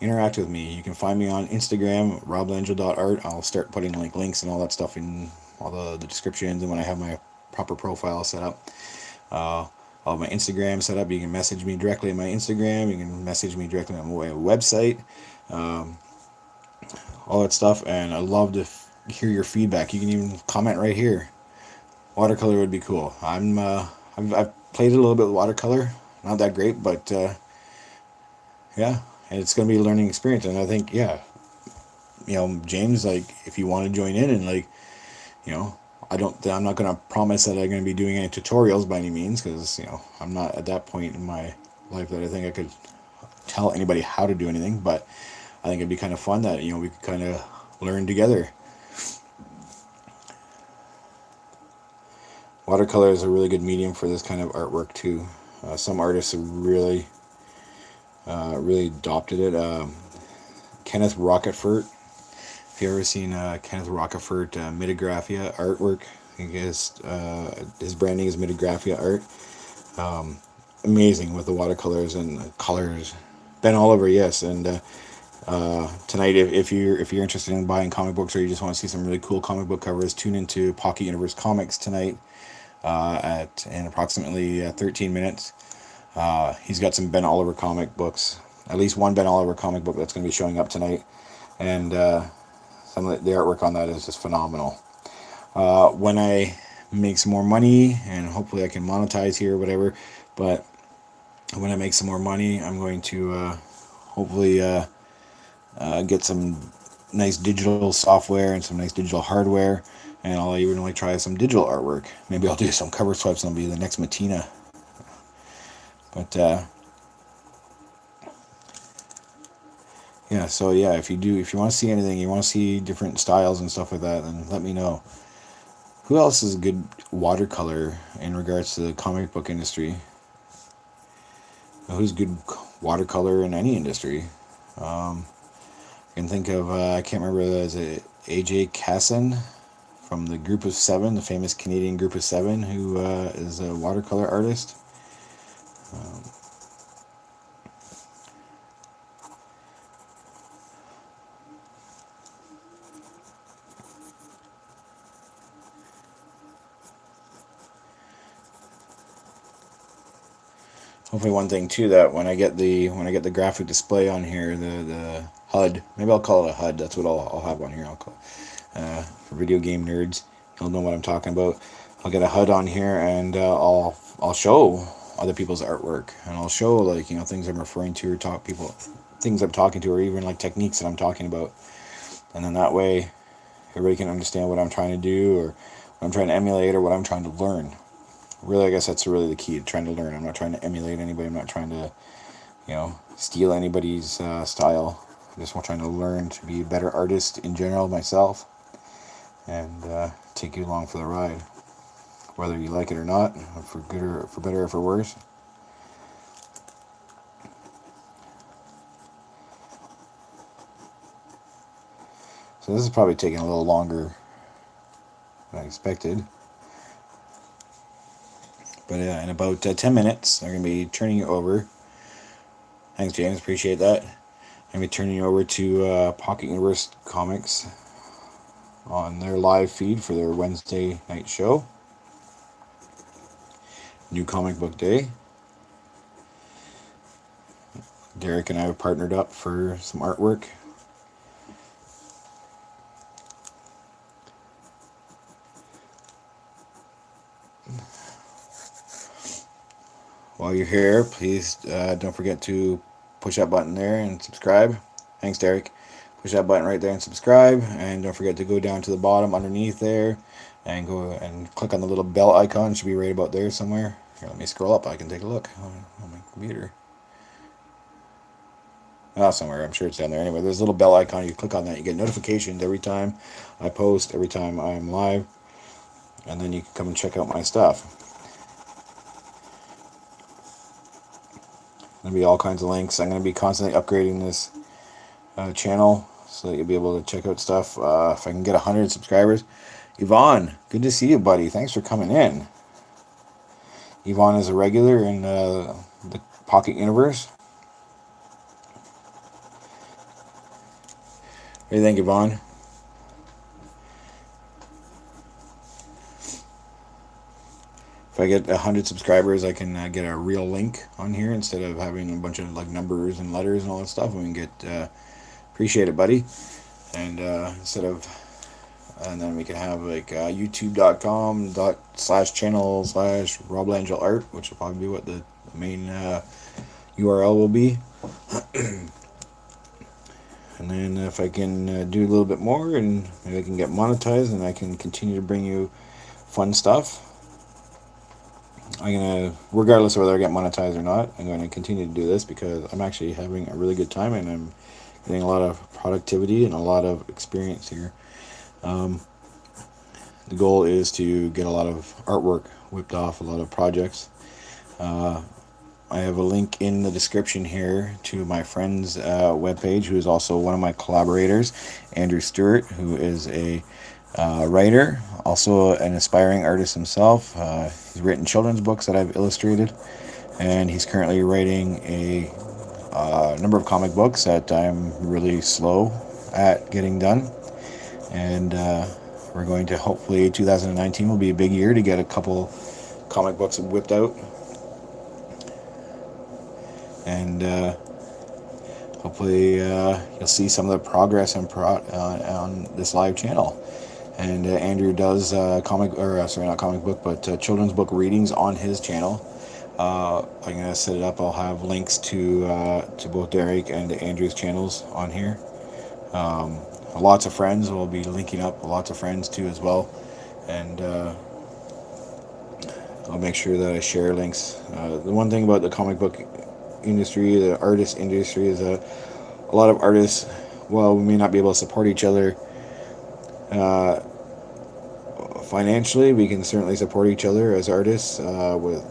Interact with me. You can find me on Instagram, roblangel.art. I'll start putting like links and all that stuff in all the descriptions, and when I have my proper profile set up. I'll have my Instagram set up. You can message me directly on my Instagram. You can message me directly on my website. All that stuff, and I love to hear your feedback. You can even comment right here. Watercolor would be cool. I've played a little bit with watercolor, not that great, but yeah, and it's gonna be a learning experience. And I think, yeah, James, like, if you want to join in, and like, I'm not gonna promise that I'm gonna be doing any tutorials by any means, because I'm not at that point in my life that I think I could tell anybody how to do anything. But I think it'd be kind of fun that we could kind of learn together. Watercolor is a really good medium for this kind of artwork too. Some artists have really adopted it. Kenneth Rockefort. If you've ever seen Kenneth Rockefort Metagraphia artwork, I think his branding is Metagraphia Art. Amazing with the watercolors and the colors. Ben Oliver, yes, and tonight, if you're interested in buying comic books, or you just want to see some really cool comic book covers, tune into Pocket Universe Comics tonight. In approximately 13 minutes. He's got some Ben Oliver comic books, at least one Ben Oliver comic book that's going to be showing up tonight, and some of the artwork on that is just phenomenal. When I make some more money, and hopefully I can monetize here or whatever, but when I make some more money, I'm going to hopefully get some nice digital software and some nice digital hardware, And I'll even like try some digital artwork. Maybe I'll do some cover swipes and I'll be the next Matina. But yeah, so yeah, if you want to see anything, you want to see different styles and stuff like that, then let me know. Who else is a good watercolor in regards to the comic book industry? Who's good watercolor in any industry? I can think of, I can't remember, is it AJ Casson from the Group of Seven, the famous Canadian Group of Seven, who is a watercolor artist. Hopefully, one thing too, that when I get the graphic display on here, the HUD, maybe I'll call it a HUD. That's what I'll have on here. I'll call for video game nerds. You'll know what I'm talking about. I'll get a HUD on here, and I'll show other people's artwork, and I'll show like things I'm referring to, or things I'm talking to, or even like techniques that I'm talking about, and then that way everybody can understand what I'm trying to do, or what I'm trying to emulate, or what I'm trying to learn. Really, I guess that's really the key, trying to learn. I'm not trying to emulate anybody. I'm not trying to, steal anybody's style. I'm just trying to learn to be a better artist in general myself, and take you along for the ride, whether you like it or not, for good or for better or for worse. So this is probably taking a little longer than I expected. But in about 10 minutes, I'm going to be turning you over. Thanks, James. Appreciate that. I'm going to be turning you over to Pocket Universe Comics on their live feed for their Wednesday night show. New Comic Book Day. Derek and I have partnered up for some artwork. While you're here, please don't forget to push that button there and subscribe. Thanks, Derek. Push that button right there and subscribe. And don't forget to go down to the bottom underneath there and go and click on the little bell icon. It should be right about there somewhere. Here, let me scroll up. I can take a look on my computer. Somewhere. I'm sure it's down there. Anyway, there's a little bell icon. You click on that. You get notifications every time I post, every time I'm live. And then you can come and check out my stuff. There'll be all kinds of links. I'm going to be constantly upgrading this channel so that you'll be able to check out stuff. If I can get 100 subscribers. Yvonne, good to see you, buddy. Thanks for coming in. Yvonne is a regular in the Pocket Universe. What do you think, Yvonne? If I get 100 subscribers, I can get a real link on here instead of having a bunch of like numbers and letters and all that stuff. We can get appreciate it, buddy. And and then we can have like youtube.com/channel/RobLangelArt, which will probably be what the main URL will be. And then if I can do a little bit more, and maybe I can get monetized, and I can continue to bring you fun stuff. I'm gonna, regardless of whether I get monetized or not, I'm going to continue to do this because I'm actually having a really good time, and I'm getting a lot of productivity and a lot of experience here. The goal is to get a lot of artwork whipped off, a lot of projects. I have a link in the description here to my friend's webpage, who is also one of my collaborators, Andrew Stewart, who is a writer, also an aspiring artist himself. He's written children's books that I've illustrated, and he's currently writing a number of comic books that I'm really slow at getting done. And we're going to, hopefully 2019 will be a big year to get a couple comic books whipped out. And hopefully you'll see some of the progress on this live channel. And Andrew does not comic book, but children's book readings on his channel. I'm gonna set it up. I'll have links to both Derek and Andrew's channels on here. Lots of friends will be linking up. Lots of friends too as well. and I'll make sure that I share links. The one thing about the comic book industry, the artist industry, is that a lot of artists, well, we may not be able to support each other uh, financially. We can certainly support each other as artists with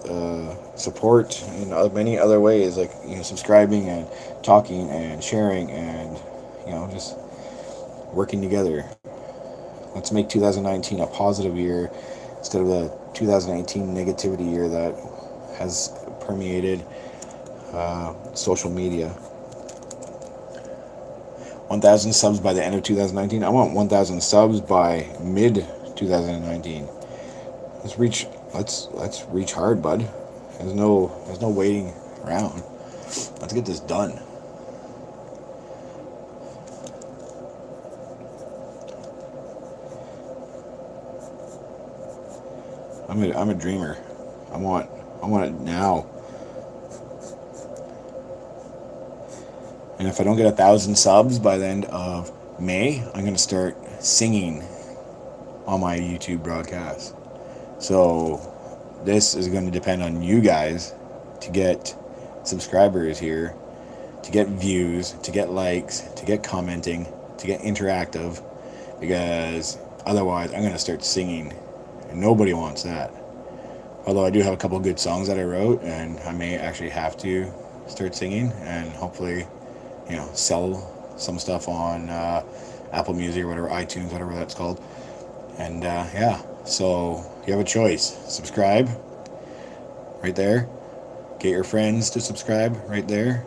support in many other ways, like subscribing and talking and sharing and just working together. Let's make 2019 a positive year instead of the 2018 negativity year that has permeated social media. 1,000 subs by the end of 2019. I want 1,000 subs by mid 2019. Let's reach. Let's reach hard, bud. There's no waiting around. Let's get this done. I'm a dreamer. I want it now. And if I don't get 1,000 subs by the end of May, I'm gonna start singing on my YouTube broadcast. So this is going to depend on you guys to get subscribers here, to get views, to get likes, to get commenting, to get interactive, because otherwise I'm going to start singing, and nobody wants that. Although I do have a couple of good songs that I wrote, and I may actually have to start singing and hopefully, sell some stuff on Apple Music or whatever, iTunes, whatever that's called. And yeah, so you have a choice. Subscribe right there. Get your friends to subscribe right there.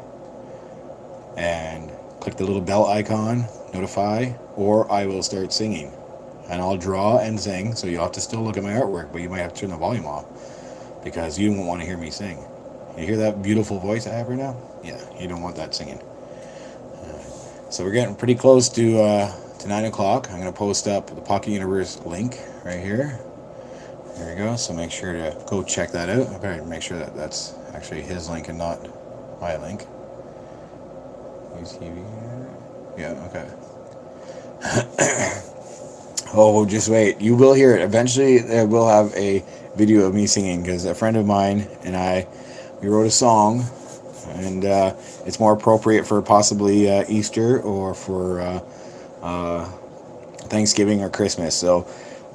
And click the little bell icon, notify, or I will start singing. And I'll draw and sing, so you'll have to still look at my artwork, but you might have to turn the volume off because you won't want to hear me sing. You hear that beautiful voice I have right now? Yeah, you don't want that singing. So we're getting pretty close to 9 o'clock. I'm going to post up the Pocket Universe link right here. There we go. So make sure to go check that out. I better make sure that that's actually his link and not my link. Yeah, okay. Oh, just wait. You will hear it. Eventually, we'll have a video of me singing because a friend of mine and we wrote a song, and it's more appropriate for possibly Easter or for Thanksgiving or Christmas. So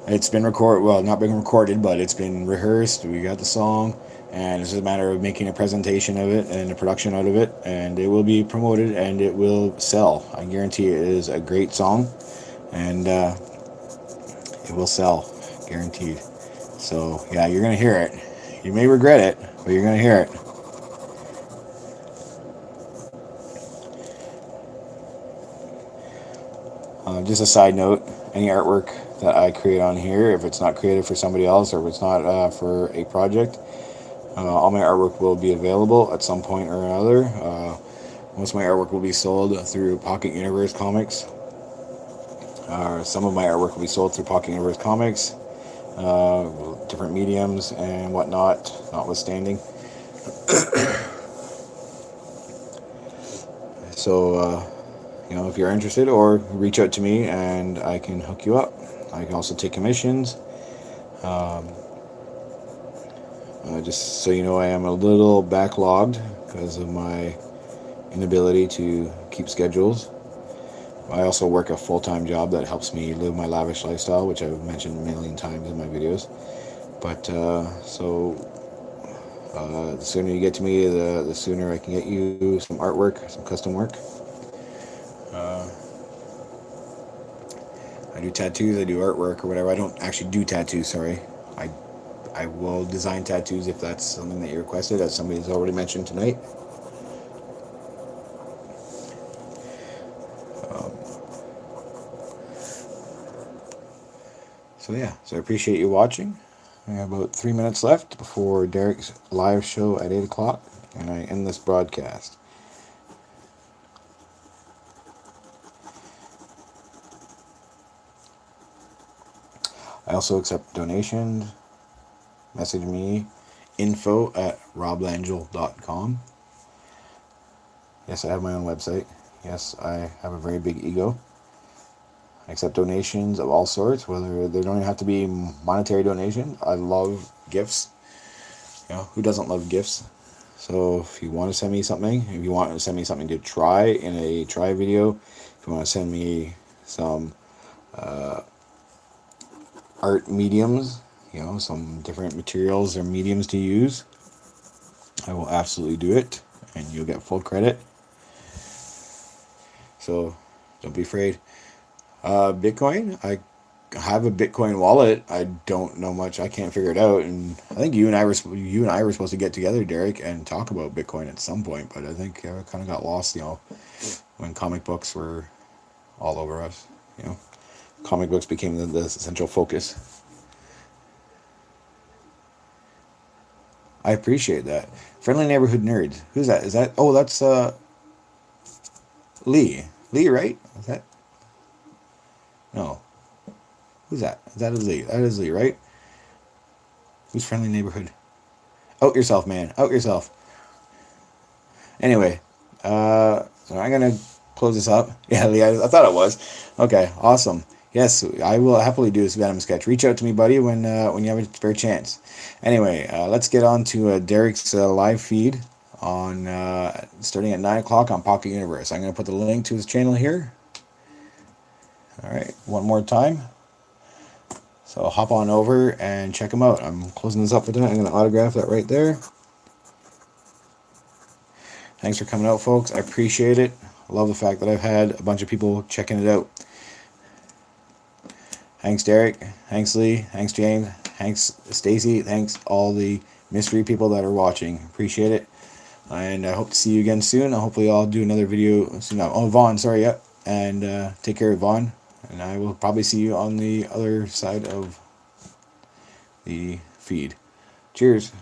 it's been not been recorded, but it's been rehearsed. We got the song, and it's just a matter of making a presentation of it and a production out of it, and it will be promoted and it will sell. I guarantee it is a great song, and it will sell, guaranteed. So yeah, you're gonna hear it. You may regret it, but you're gonna hear it. Just a side note, any artwork that I create on here, if it's not created for somebody else or if it's not for a project, all my artwork will be available at some point or another. Most of my artwork will be sold through Pocket Universe Comics. Some of my artwork will be sold through Pocket Universe Comics, different mediums and whatnot, notwithstanding. So, if you're interested, or reach out to me and I can hook you up. I can also take commissions. Just so you know, I am a little backlogged because of my inability to keep schedules. I also work a full-time job that helps me live my lavish lifestyle, which I've mentioned a million times in my videos. But the sooner you get to me, the sooner I can get you some artwork, some custom work. I do tattoos, I do artwork or whatever. I don't actually do tattoos, sorry. I will design tattoos if that's something that you requested, as somebody's already mentioned tonight. So I appreciate you watching. I have about 3 minutes left before Derek's live show at 8 o'clock, and I end this broadcast. I also accept donations. Message me, info@roblangel.com. Yes, I have my own website. Yes, I have a very big ego. I accept donations of all sorts, whether they don't even have to be monetary donations. I love gifts. You know, who doesn't love gifts? So if you want to send me something, if you want to send me something to try in a try video, if you want to send me some art mediums, you know, some different materials or mediums to use, I will absolutely do it, and you'll get full credit. So don't be afraid. Bitcoin, I have a Bitcoin wallet. I don't know much. I can't figure it out. And I think you and I were supposed to get together, Derek, and talk about Bitcoin at some point. But I think I kind of got lost, you know, when comic books were all over us. You know, comic books became the essential focus. I appreciate that. Friendly neighborhood nerds. Who's that? Is that? Oh, that's Lee. Lee, right? Is that? No. Who's that? That is Lee. That is Lee, right? Who's friendly neighborhood? Out yourself, man. Out yourself. Anyway, so I'm gonna close this up. Yeah, Lee, I thought it was. Okay, awesome. Yes, I will happily do this Venom sketch. Reach out to me, buddy, when you have a spare chance. Anyway, let's get on to Derek's live feed on starting at 9 o'clock on Pocket Universe. I'm gonna put the link to his channel here. All right, one more time. So hop on over and check him out. I'm closing this up for tonight. I'm going to autograph that right there. Thanks for coming out, folks. I appreciate it. I love the fact that I've had a bunch of people checking it out. Thanks, Derek. Thanks, Lee. Thanks, James. Thanks, Stacy. Thanks, all the mystery people that are watching. Appreciate it. And I hope to see you again soon. Hopefully I'll do another video soon. Oh, Vaughn, sorry, yeah. And take care of Vaughn. And I will probably see you on the other side of the feed. Cheers.